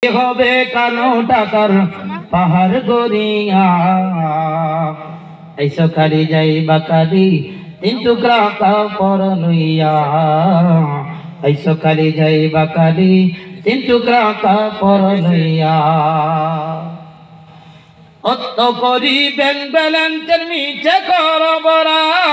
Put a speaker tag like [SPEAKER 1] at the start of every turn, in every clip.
[SPEAKER 1] হবে কালো টাকার পাহাড় গড়িয়া এই সকালে যাই বাকালি তিন টুকরা কাপড় লইয়া এই সকালে যাই বাকালি তিন টুকরা কাপড় লইয়া অত করি ব্যাংক ব্যালেন্সের মিছে করবরাই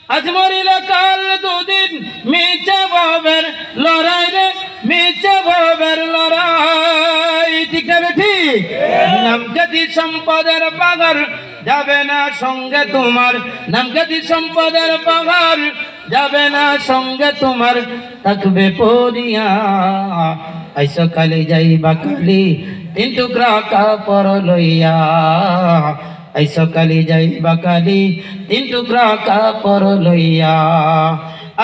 [SPEAKER 1] আজ মরিলে কাল দুদিন মিছে ভাবের লড়াই রে মিছে ভাবের লড়াই ঠিক না ঠিক নাম যদি সম্পদের পাগার যাবে না সঙ্গে তোমার নাম যদি সম্পদের পাগার যাবে না সঙ্গে তোমার থাকবে পড়িয়া আই সকালে যাই বাকালি তিন টুকরা কাপড় লইয়া এই সকালে যাই বাকালি তিন টুকরা কাপড় লইয়া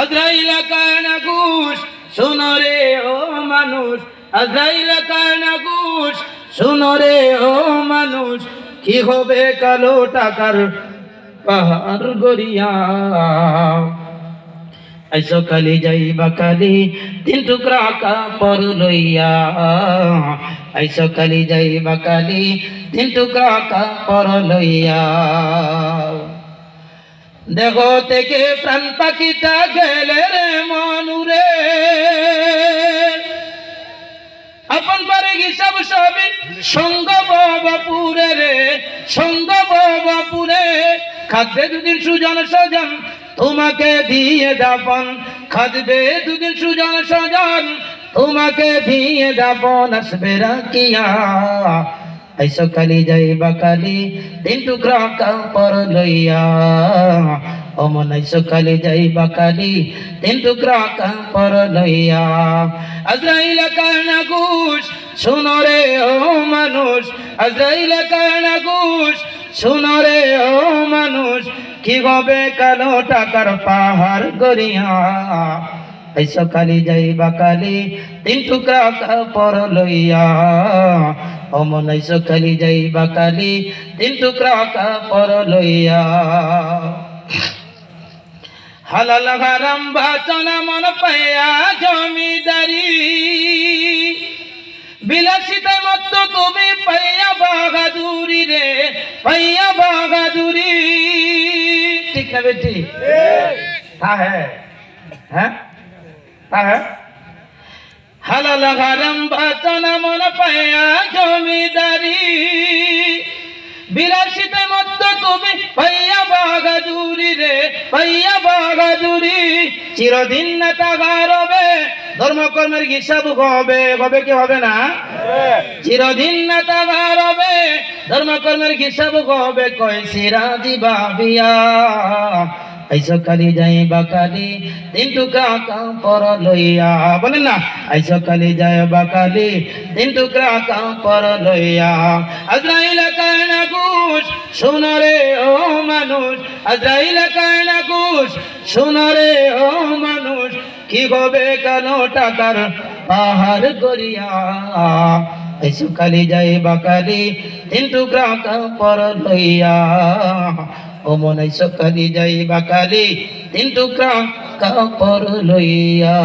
[SPEAKER 1] আজরাইল কানা ঘুষ শোনো রে ও মানুষ আজরাইল কানা ঘুষ শোনো রে ও মানুষ কি হবে কালো টাকার পাহাড় গড়িয়া এই সকালে যাই বাকালি তিন টুকরা কাপড় লইয়া এই সকালে যাই বাকালি তিন টুকরা কাপড় লইয়া দেহ থেকে প্রাণ পাখিটা গেলে রে মনুরে আপন পারে হিসাব সবই সঙ্গ বাবাপুরে রে সঙ্গ বাবাপুরে খাদ্যে দুদিন সুজন সজন তোমাকে দিয়ে দাপন খাদবে দুদিন সুজন সজন তোমাকে দিয়ে দাপন আসবে রাখিয়া এই সকালে যাই বাকালি তিন টুকরা কাপড় লইয়া ও মন এই সকালে যাই বাকালি তিন টুকরা কাপড় লইয়া আজরাইল কানা ঘুষ শোনো রে ও মানুষ আজরাইল কানা ঘুষ শোনো রে ও মানুষ কি হবে কালো টাকার পাহাড় গড়িয়া এই সকালে যাই বাকালি তিন টুকরা কাপড় লইয়া ও মন এই সকালে যাই বাকালি তিন টুকরা কাপড় লইয়া হালাল হারাম বাচনা মন পাইয়া জমিদারি বিলাসিতা মত তুমি পাইয়া বাহাদুরি রে পাইয়া বাহাদুরি ঠিক না বেটি হ্যাঁ হ্যাঁ হালাল হারাম বাচনা মন পাইয়া জমিদারি বিলাসিতা মত তুমি পাইয়া বাহাদুরি রে পাইয়া বাহাদুরি চিরদিন না তাগার হবে ধর্মকর্মের হিসাব হবে হবে কি হবে না চিরদিন না তাগার হবে ধর্মকর্মের হিসাব হবে কয় সিরাজি বাবিয়া এই সকালে যাই বাকালি তিন টুকরা কাপড় লইয়া বলেন না এই সকালে যাই বাকালি তিন টুকরা কাপড় লইয়া আজরাইল কানা ঘুষ শোনো রে ও মানুষ আজরাইল কানা ঘুষ শোনো রে ও মানুষ কি হবে কালো টাকার পাহাড় গড়িয়া এই সকালে যাই বাকালি তিন টুকরা কাপড় লইয়া ও মন এই সকালে যাই বাকালি তিন টুকরা কাপড় লইয়া।